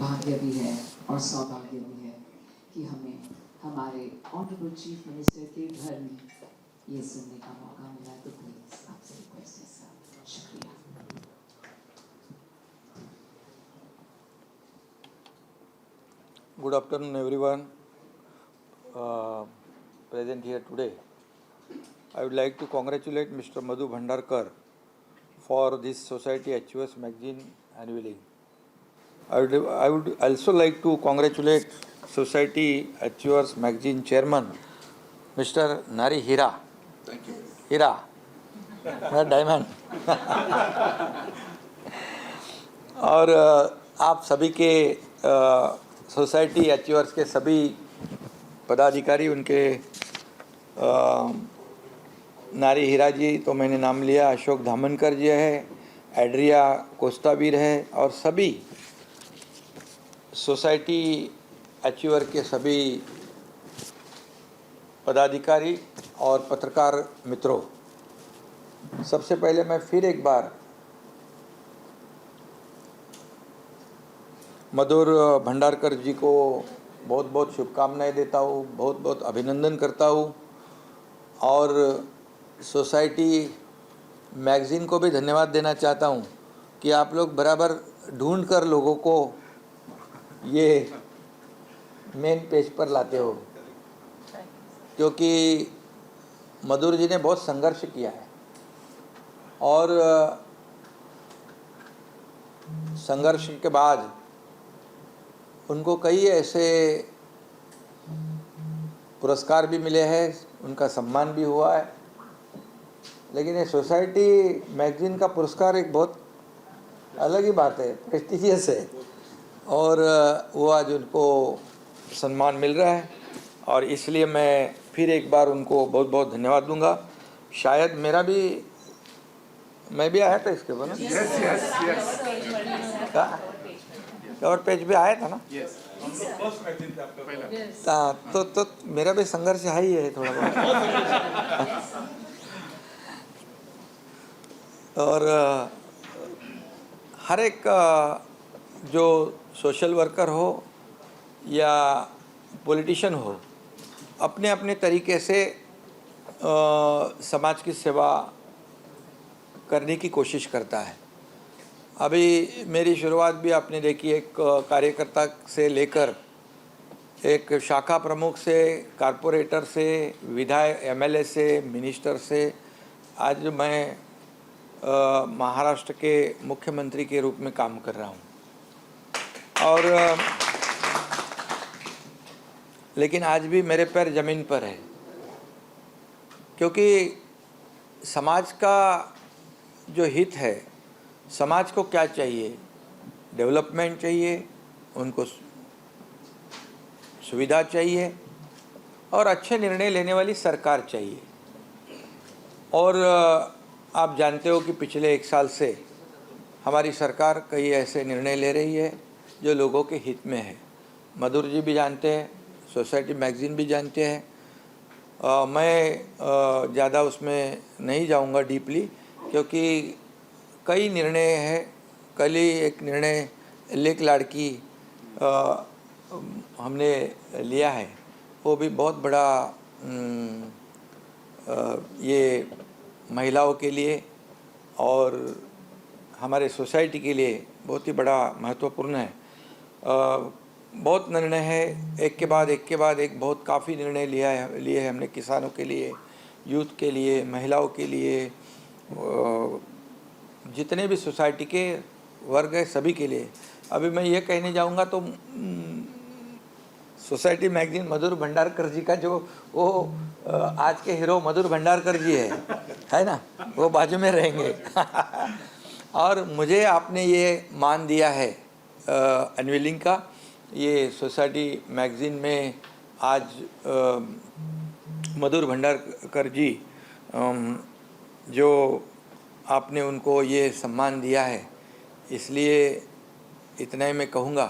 भाग्य भी है और सौभाग्य भी है कि हमें हमारे ऑनरेबल चीफ मिनिस्टर के घर में ये सुनने का मौका मिला। तो प्लीज आपसे रिक्वेस्ट है सर, शुक्रिया। Good afternoon, everyone present here today. I would like to congratulate Mr. Madhu Bhandarkar for this Society HUS magazine unveiling. I would also like to congratulate Society HUS magazine chairman, Mr. Nari Hira. Thank you. Hira, not diamond. और आप सभी के society HUS के सभी पदाधिकारी, उनके नारी हीरा जी तो मैंने नाम लिया, अशोक धामनकर जी है, एड्रिया कोस्टावीर है, और सभी सोसाइटी HUS के सभी पदाधिकारी और पत्रकार मित्रों, सबसे पहले मैं फिर एक बार मधुर भंडारकर जी को बहुत बहुत शुभकामनाएं देता हूँ, बहुत बहुत अभिनंदन करता हूँ, और सोसाइटी मैगज़ीन को भी धन्यवाद देना चाहता हूँ कि आप लोग बराबर ढूंढ कर लोगों को ये मेन पेज पर लाते हो, क्योंकि मधुर जी ने बहुत संघर्ष किया है और संघर्ष के बाद उनको कई ऐसे पुरस्कार भी मिले हैं, उनका सम्मान भी हुआ है। लेकिन ये सोसाइटी मैगज़ीन का पुरस्कार एक बहुत अलग ही बात है, प्रेस्टिजियस है, और वो आज उनको सम्मान मिल रहा है, और इसलिए मैं फिर एक बार उनको बहुत बहुत धन्यवाद दूंगा। शायद मेरा भी, मैं भी आया था इसके ऊपर ना, कवर पेज भी आया था ना, तो मेरा भी संघर्ष है ही है थोड़ा बहुत। और हर एक जो सोशल वर्कर हो या पॉलिटिशियन हो, अपने अपने तरीके से समाज की सेवा करने की कोशिश करता है। अभी मेरी शुरुआत भी आपने देखी, एक कार्यकर्ता से लेकर एक शाखा प्रमुख से, कारपोरेटर से, विधायक, एमएलए से, मिनिस्टर से, आज मैं महाराष्ट्र के मुख्यमंत्री के रूप में काम कर रहा हूँ। और लेकिन आज भी मेरे पैर ज़मीन पर है, क्योंकि समाज का जो हित है, समाज को क्या चाहिए, डेवलपमेंट चाहिए, उनको सुविधा चाहिए और अच्छे निर्णय लेने वाली सरकार चाहिए। और आप जानते हो कि पिछले 1 साल से हमारी सरकार कई ऐसे निर्णय ले रही है जो लोगों के हित में है। मधुर जी भी जानते हैं, सोसाइटी मैगज़ीन भी जानते हैं। मैं ज़्यादा उसमें नहीं जाऊंगा डीपली, क्योंकि कई निर्णय है। कल ही एक निर्णय लेक लाड़की हमने लिया है, वो भी बहुत बड़ा ये महिलाओं के लिए और हमारे सोसाइटी के लिए बहुत ही बड़ा महत्वपूर्ण है। बहुत निर्णय है, एक के बाद एक बहुत काफ़ी निर्णय लिए हमने किसानों के लिए, यूथ के लिए, महिलाओं के लिए, जितने भी सोसाइटी के वर्ग है सभी के लिए। अभी मैं ये कहने जाऊंगा तो सोसाइटी मैगज़ीन मधुर भंडारकर जी का जो वो आज के हीरो मधुर भंडारकर जी है ना, वो बाजू में रहेंगे। और मुझे आपने ये मान दिया है अनवीलिंग का, ये सोसाइटी मैगज़ीन में आज मधुर भंडारकर जी जो आपने उनको ये सम्मान दिया है, इसलिए इतना ही मैं कहूँगा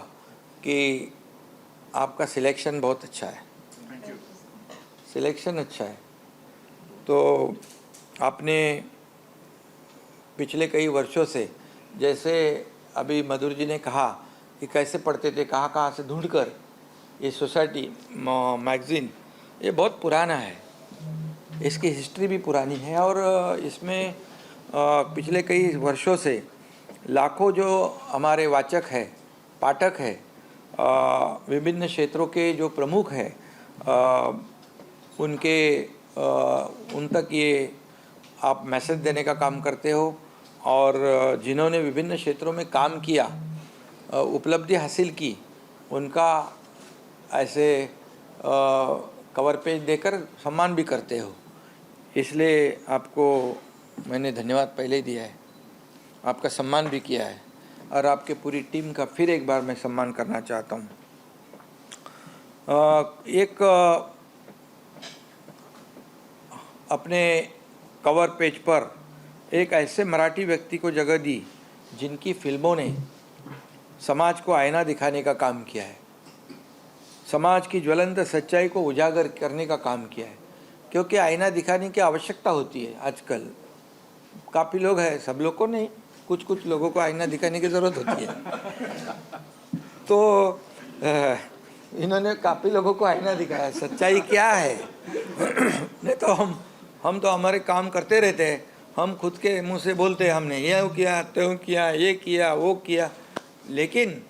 कि आपका सिलेक्शन बहुत अच्छा है, सिलेक्शन अच्छा है। तो आपने पिछले कई वर्षों से, जैसे अभी मधुर जी ने कहा कि कैसे पढ़ते थे, कहाँ से ढूंढकर, ये सोसाइटी मैगज़ीन ये बहुत पुराना है, इसकी हिस्ट्री भी पुरानी है। और इसमें पिछले कई वर्षों से लाखों जो हमारे वाचक है, पाठक है, विभिन्न क्षेत्रों के जो प्रमुख हैं, उन तक ये आप मैसेज देने का काम करते हो। और जिन्होंने विभिन्न क्षेत्रों में काम किया, उपलब्धि हासिल की, उनका ऐसे कवर पेज देकर सम्मान भी करते हो। इसलिए आपको मैंने धन्यवाद पहले ही दिया है, आपका सम्मान भी किया है, और आपके पूरी टीम का फिर एक बार मैं सम्मान करना चाहता हूँ। एक अपने कवर पेज पर एक ऐसे मराठी व्यक्ति को जगह दी जिनकी फिल्मों ने समाज को आईना दिखाने का काम किया है, समाज की ज्वलंत सच्चाई को उजागर करने का काम किया है। क्योंकि आईना दिखाने की आवश्यकता होती है आजकल, काफ़ी लोग हैं, सब लोग को नहीं, कुछ लोगों को आईना दिखाने की ज़रूरत होती है। तो इन्होंने काफ़ी लोगों को आईना दिखाया, सच्चाई क्या है। नहीं तो हम तो हमारे काम करते रहते हैं, हम खुद के मुंह से बोलते हैं हमने ये किया, त्यों किया, ये किया, वो किया, लेकिन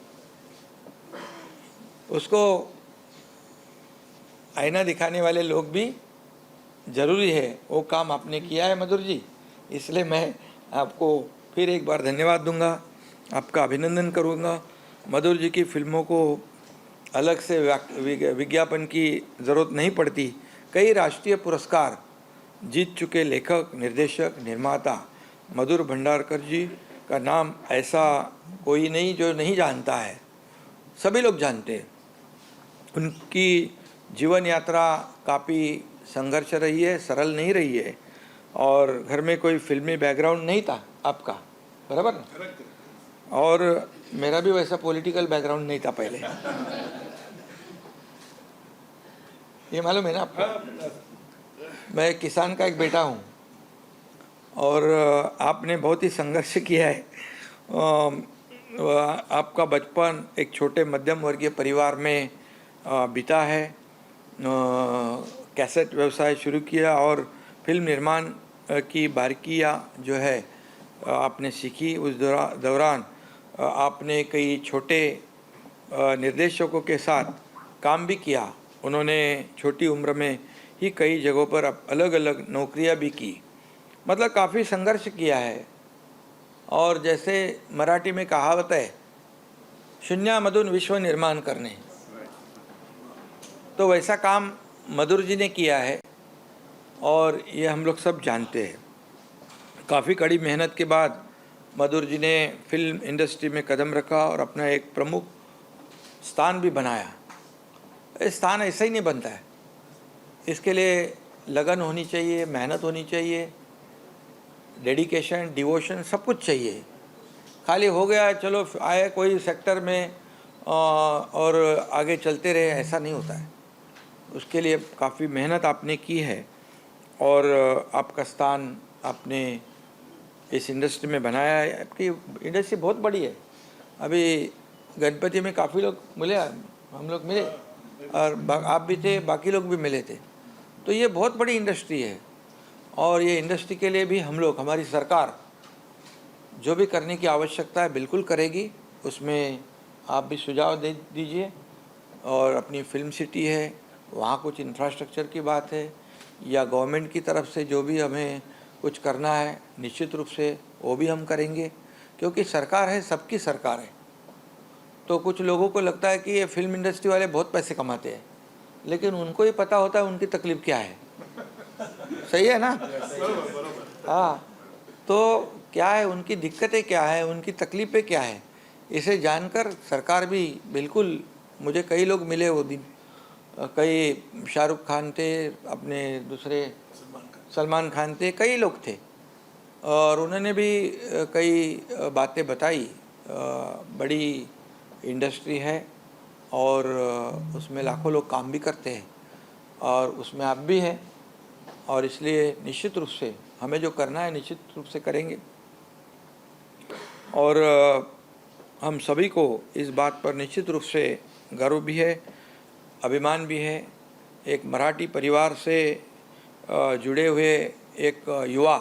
उसको आईना दिखाने वाले लोग भी ज़रूरी है। वो काम आपने किया है मधुर जी, इसलिए मैं आपको फिर एक बार धन्यवाद दूंगा, आपका अभिनंदन करूंगा। मधुर जी की फिल्मों को अलग से विज्ञापन की ज़रूरत नहीं पड़ती। कई राष्ट्रीय पुरस्कार जीत चुके लेखक, निर्देशक, निर्माता मधुर भंडारकर जी का नाम ऐसा कोई नहीं जो नहीं जानता है, सभी लोग जानते हैं। उनकी जीवन यात्रा काफ़ी संघर्ष रही है, सरल नहीं रही है, और घर में कोई फिल्मी बैकग्राउंड नहीं था आपका, बराबर ना? और मेरा भी वैसा पॉलिटिकल बैकग्राउंड नहीं था पहले। ये मालूम है ना आपको? मैं किसान का एक बेटा हूँ और आपने बहुत ही संघर्ष किया है। आपका बचपन एक छोटे मध्यम वर्गीय परिवार में बीता है। कैसेट व्यवसाय शुरू किया और फिल्म निर्माण की बारीकियाँ जो है आपने सीखी। उस दौरान आपने कई छोटे निर्देशकों के साथ काम भी किया। उन्होंने छोटी उम्र में ही कई जगहों पर अलग अलग नौकरियां भी की, मतलब काफ़ी संघर्ष किया है। और जैसे मराठी में कहावत है, शून्यामधून विश्व निर्माण करने, तो वैसा काम मधुर जी ने किया है और ये हम लोग सब जानते हैं। काफ़ी कड़ी मेहनत के बाद मधुर जी ने फिल्म इंडस्ट्री में कदम रखा और अपना एक प्रमुख स्थान भी बनाया। ये स्थान ऐसा ही नहीं बनता है, इसके लिए लगन होनी चाहिए, मेहनत होनी चाहिए, डेडिकेशन, डिवोशन, सब कुछ चाहिए। खाली हो गया चलो आए कोई सेक्टर में और आगे चलते रहे, ऐसा नहीं होता है। उसके लिए काफ़ी मेहनत आपने की है और आपका स्थान आपने इस इंडस्ट्री में बनाया है। आपकी इंडस्ट्री बहुत बड़ी है। अभी गणपति में काफ़ी लोग मिले, हम लोग मिले और आप भी थे, बाकी लोग भी मिले थे। तो ये बहुत बड़ी इंडस्ट्री है और ये इंडस्ट्री के लिए भी हम लोग, हमारी सरकार जो भी करने की आवश्यकता है बिल्कुल करेगी। उसमें आप भी सुझाव दे दीजिए। और अपनी फिल्म सिटी है, वहाँ कुछ इंफ्रास्ट्रक्चर की बात है या गवर्नमेंट की तरफ से जो भी हमें कुछ करना है, निश्चित रूप से वो भी हम करेंगे, क्योंकि सरकार है, सबकी सरकार है। तो कुछ लोगों को लगता है कि ये फिल्म इंडस्ट्री वाले बहुत पैसे कमाते हैं, लेकिन उनको ही पता होता है उनकी तकलीफ़ क्या है। सही है ना? हाँ, तो क्या है, उनकी दिक्कतें क्या है, उनकी तकलीफ़ें क्या है, इसे जानकर सरकार भी बिल्कुल, मुझे कई लोग मिले वो दिन, कई शाहरुख खान थे, अपने दूसरे सलमान खान थे, कई लोग थे और उन्होंने भी कई बातें बताई। बड़ी इंडस्ट्री है और उसमें लाखों लोग काम भी करते हैं और उसमें आप भी हैं और इसलिए निश्चित रूप से हमें जो करना है निश्चित रूप से करेंगे। और हम सभी को इस बात पर निश्चित रूप से गर्व भी है, अभिमान भी है। एक मराठी परिवार से जुड़े हुए एक युवा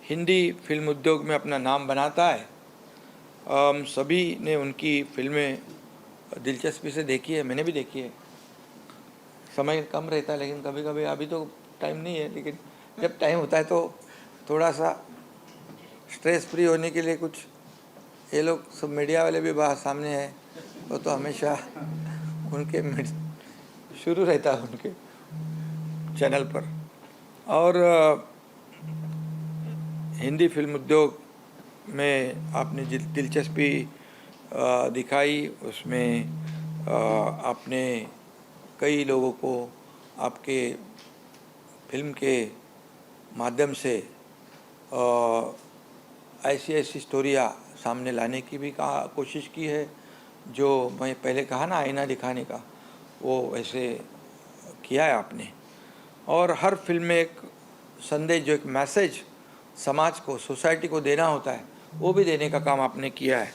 हिंदी फिल्म उद्योग में अपना नाम बनाता है। हम सभी ने उनकी फिल्में दिलचस्पी से देखी है, मैंने भी देखी है। समय कम रहता है लेकिन कभी कभी, अभी तो टाइम नहीं है, लेकिन जब टाइम होता है तो थोड़ा सा स्ट्रेस फ्री होने के लिए कुछ, ये लोग सब मीडिया वाले भी बाहर सामने हैं, वो तो हमेशा उनके शुरू रहता है उनके चैनल पर। और हिंदी फिल्म उद्योग में आपने दिलचस्पी दिखाई, उसमें आपने कई लोगों को आपके फिल्म के माध्यम से ऐसी ऐसी स्टोरियाँ सामने लाने की भी कोशिश की है। जो मैं पहले कहा ना, आईना दिखाने का, वो ऐसे किया है आपने। और हर फिल्म में एक संदेश, जो एक मैसेज समाज को, सोसाइटी को देना होता है, वो भी देने का काम आपने किया है।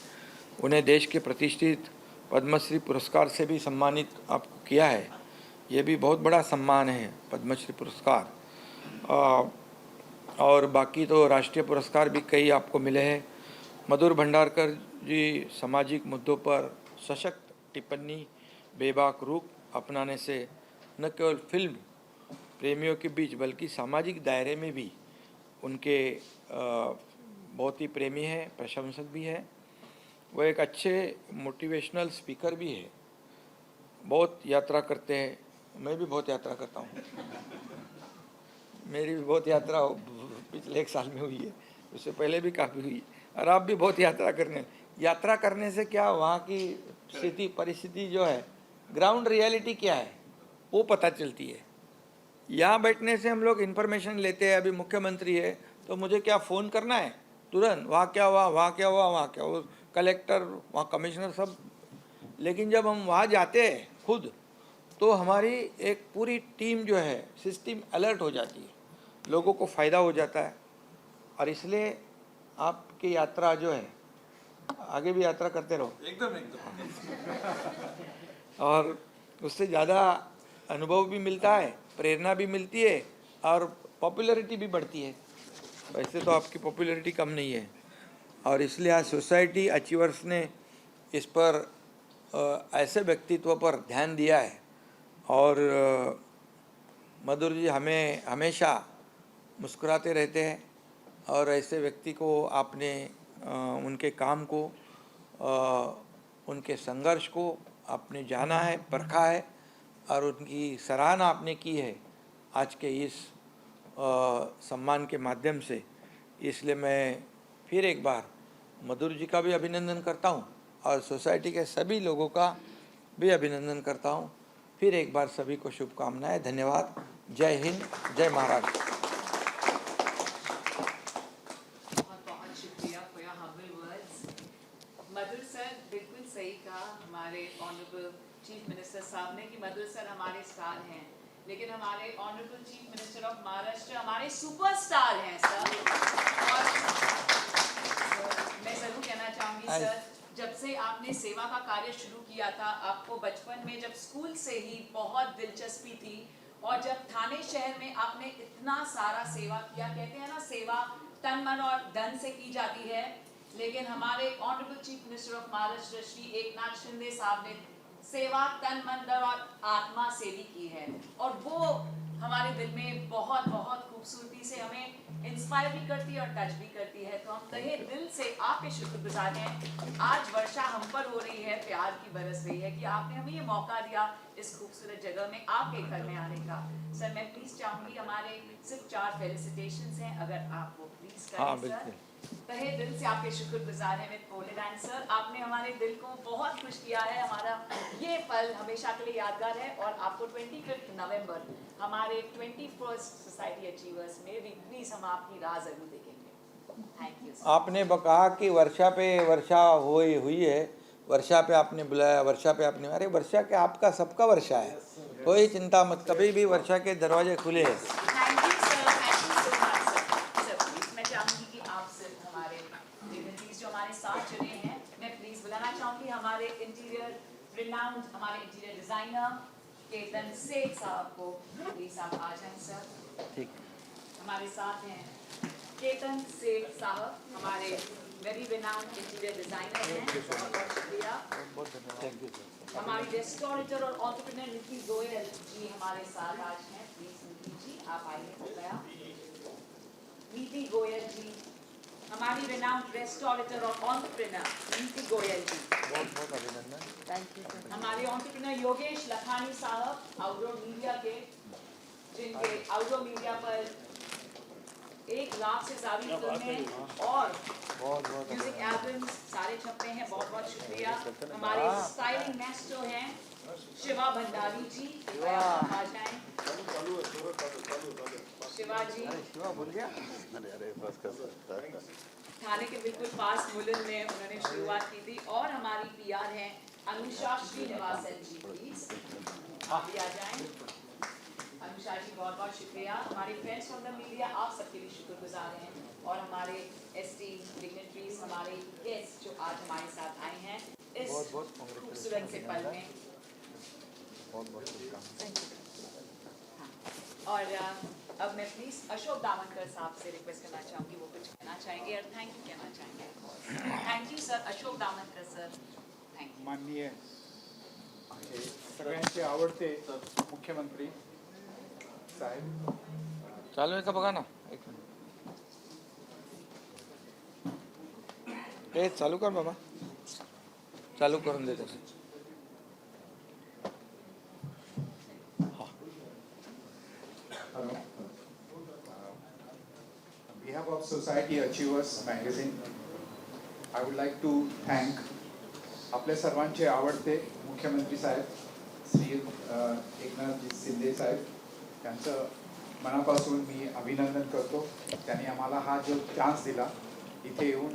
उन्हें देश के प्रतिष्ठित पद्मश्री पुरस्कार से भी सम्मानित आपको किया है। ये भी बहुत बड़ा सम्मान है, पद्मश्री पुरस्कार। और बाकी तो राष्ट्रीय पुरस्कार भी कई आपको मिले हैं। मधुर भंडारकर जी सामाजिक मुद्दों पर सशक्त टिप्पणी, बेबाक रूप अपनाने से न केवल फिल्म प्रेमियों के बीच बल्कि सामाजिक दायरे में भी उनके बहुत ही प्रेमी हैं, प्रशंसक भी हैं। वह एक अच्छे मोटिवेशनल स्पीकर भी है। बहुत यात्रा करते हैं, मैं भी बहुत यात्रा करता हूँ। मेरी भी बहुत यात्रा पिछले 1 साल में हुई है, उससे पहले भी काफ़ी हुई। और आप भी बहुत यात्रा करने से क्या, वहाँ की स्थिति परिस्थिति जो है, ग्राउंड रियलिटी क्या है, वो पता चलती है। यहाँ बैठने से हम लोग इन्फॉर्मेशन लेते हैं। अभी मुख्यमंत्री है तो मुझे क्या फ़ोन करना है तुरंत, वहाँ क्या हुआ, वहाँ क्या हुआ, वहाँ क्या हुआ, कलेक्टर, वहाँ कमिश्नर, सब। लेकिन जब हम वहाँ जाते हैं खुद, तो हमारी एक पूरी टीम जो है सिस्टम अलर्ट हो जाती है, लोगों को फ़ायदा हो जाता है। और इसलिए आपकी यात्रा जो है, आगे भी यात्रा करते रहो एकदम। और उससे ज़्यादा अनुभव भी मिलता है, प्रेरणा भी मिलती है और पॉपुलैरिटी भी बढ़ती है। वैसे तो आपकी पॉपुलैरिटी कम नहीं है, और इसलिए आज सोसाइटी अचीवर्स ने इस पर ऐसे व्यक्तित्व पर ध्यान दिया है। और मधुर जी हमें हमेशा मुस्कुराते रहते हैं, और ऐसे व्यक्ति को आपने उनके काम को, उनके संघर्ष को आपने जाना है, परखा है, और उनकी सराहना आपने की है आज के इस सम्मान के माध्यम से। इसलिए मैं फिर एक बार मधुर जी का भी अभिनंदन करता हूँ और सोसाइटी के सभी लोगों का भी अभिनंदन करता हूँ। फिर एक बार सभी को शुभकामनाएं। धन्यवाद। जय हिंद, जय महाराष्ट्र। बहुत शुक्रिया for your humble words. Madhur sir बिल्कुल सही कहा हमारे ऑनरेबल चीफ मिनिस्टर साहब ने कि मधुर सर हमारे स्टार हैं, लेकिन हमारे honourable chief minister of Maharashtra हमारे सुपरस्टार हैं सर। और मैं जरूर कहना चाहूँगी सर, जब से आपने सेवा का कार्य शुरू किया था, आपको बचपन में जब स्कूल से ही बहुत दिलचस्पी थी, और जब थाने शहर में आपने इतना सारा सेवा किया, कहते हैं ना सेवा तन मन और धन से की जाती है, लेकिन हमारे honourable chief minister of Maharashtra Shri Eknath Shinde साहब ने सेवा तन मन धन और आत्मा से भी की है, और वो हमारे दिल में बहुत बहुत खूबसूरती से हमें इंस्पायर भी करती है और टच भी करती है। तो हम तहे दिल से आपके शुक्रगुजार हैं। आज वर्षा हम पर हो रही है, प्यार की बरस रही है कि आपने हमें ये मौका दिया इस खूबसूरत जगह में आपके घर में आने का। सर मैं प्लीज चाहूंगी, हमारे सिर्फ 4 फेलिसिटेशंस हैं, अगर आप वो प्लीज करें सर। तहे दिल से आपके शुक्रगुजार हैं विद फोल्डेड हैंड सर। आपने हमारे दिल को बहुत खुश किया है। हमारा ये पल हमेशा के लिए यादगार है, और आपको 25 नवंबर हमारे 21st सोसाइटी अचीवर्स में भी प्लीज हम आपकी राह जरूर देखेंगे। Thank you. आपने कहा कि वर्षा पे वर्षा हुई है, वर्षा पे आपने बुलाया, वर्षा पे आपने, अरे वर्षा के आपका सबका वर्षा है, कोई चिंता मत, कभी भी वर्षा के दरवाजे खुले हैं। Thank you sir, thank you so much sir. Sir please मैं चाहूंगी कि आप सिर्फ हमारे डिग्निटरीज जो हमारे साथ जुड़े हैं, मैं प्लीज बुलाना चाहूंगी हमारे इंटीरियर रिनाउंड, हमारे इंटीरियर डिजाइनर केतन सेठ साहब को। प्लीज आप आ जाएं सर। ठीक। हमारे साथ हैं केतन सेठ साहब, हमारे वेरी रिनाउंड इंटीरियर डिजाइनर हैं। बहुत बहुत शुक्रिया। Thank you sir. हमारी रेस्टोरेटर और एंटरप्रेन्योर नीति गोयल जी हमारे साथ आज हैं। प्लीज नीति जी आप आइए कृपया। नीति गोयल जी, हमारी रिनाउंड रेस्टोरेटर और एंटरप्रेन्योर नीति गोयल जी, बहुत बहुत अभिनंदन। Thank you. हमारे एंटरप्रेन्योर योगेश लखानी साहब, आउटडोर मीडिया के, जिनके आउटडोर मीडिया पर 1 लाख से ज्यादा फिल्में और म्यूजिक एल्बम्स सारे छपे हैं। बहुत बहुत शुक्रिया। हमारे स्टाइलिंग मास्टर हैं शिवा भंडारी जी, आ जाएं। शिवा जी बोल गया। थाने के बिल्कुल पास मुलन में उन्होंने शुरुआत की थी। और हमारी पीआर हैं अनुषा श्रीनिवासन जी, प्लीज आप भी आ जाएं। अनुषा जी बहुत बहुत शुक्रिया। हमारे फ्रेंड्स फ्रॉम द मीडिया, आप सबके लिए शुक्रगुजार हैं। और हमारे एसटी डिग्निटरीज, हमारे गेस्ट जो आज हमारे साथ आए हैं इस खूबसूरत से पल में। और अब मैं प्लीज अशोक दामनकर साहब से रिक्वेस्ट करना चाहूँगी, वो कुछ कहना चाहेंगे और थैंक यू कहना चाहेंगे। Thank you sir, Ashok Damankar sir, thank you. माननीय सगळ्यांचे आवडते मुख्यमंत्री साहेब, चालू आहे का बघा ना, एक मिनिट हे चालू कर बाबा, चालू करून दे तसं. On behalf of Society Achievers Magazine, I would like to thank आपल्या सर्वांचे आवडते मुख्यमंत्री साहेब श्री एकनाथजी शिंदे साहेब, त्यांचं मनापासून मी अभिनंदन करतो. त्यांनी आम्हाला हा जो चान्स दिला इथे येऊन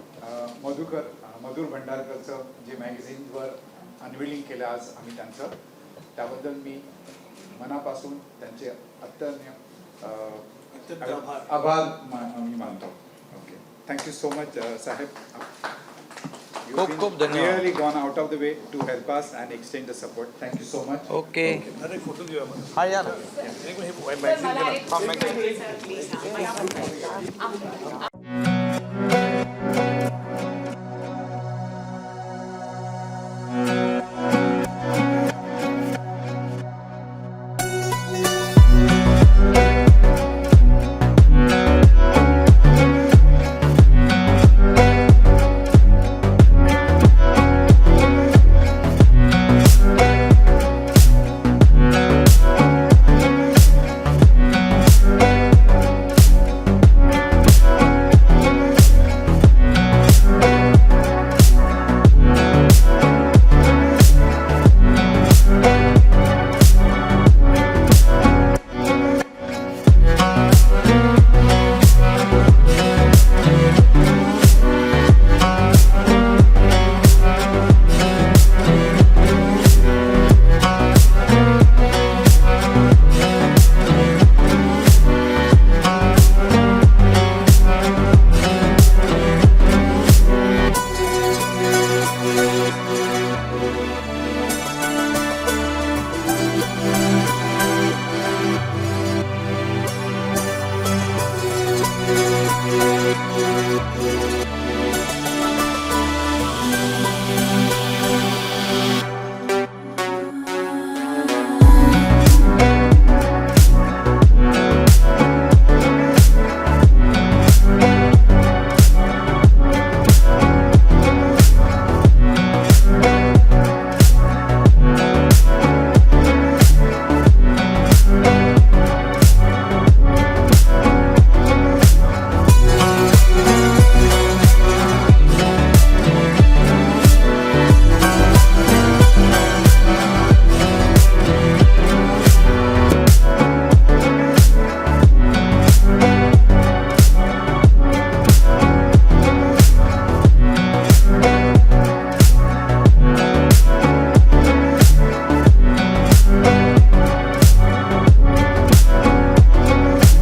मधुर भंडारकरचं जे मॅगझिनवर अनविलिंग केलं आज आम्ही त्यांचं, त्याबद्दल मी मनापासून त्यांचे अत्यंत आभार मी मानतो. ओके, थँक्यू सो मच साहेब. खूप खूप धन्यवाद. Really gone out of the way to help us and extend the support. Thank you so much. Okay. अरे फोटो घेऊया मला. हा या ना. हे मॅगझिन हा, मॅगझिन.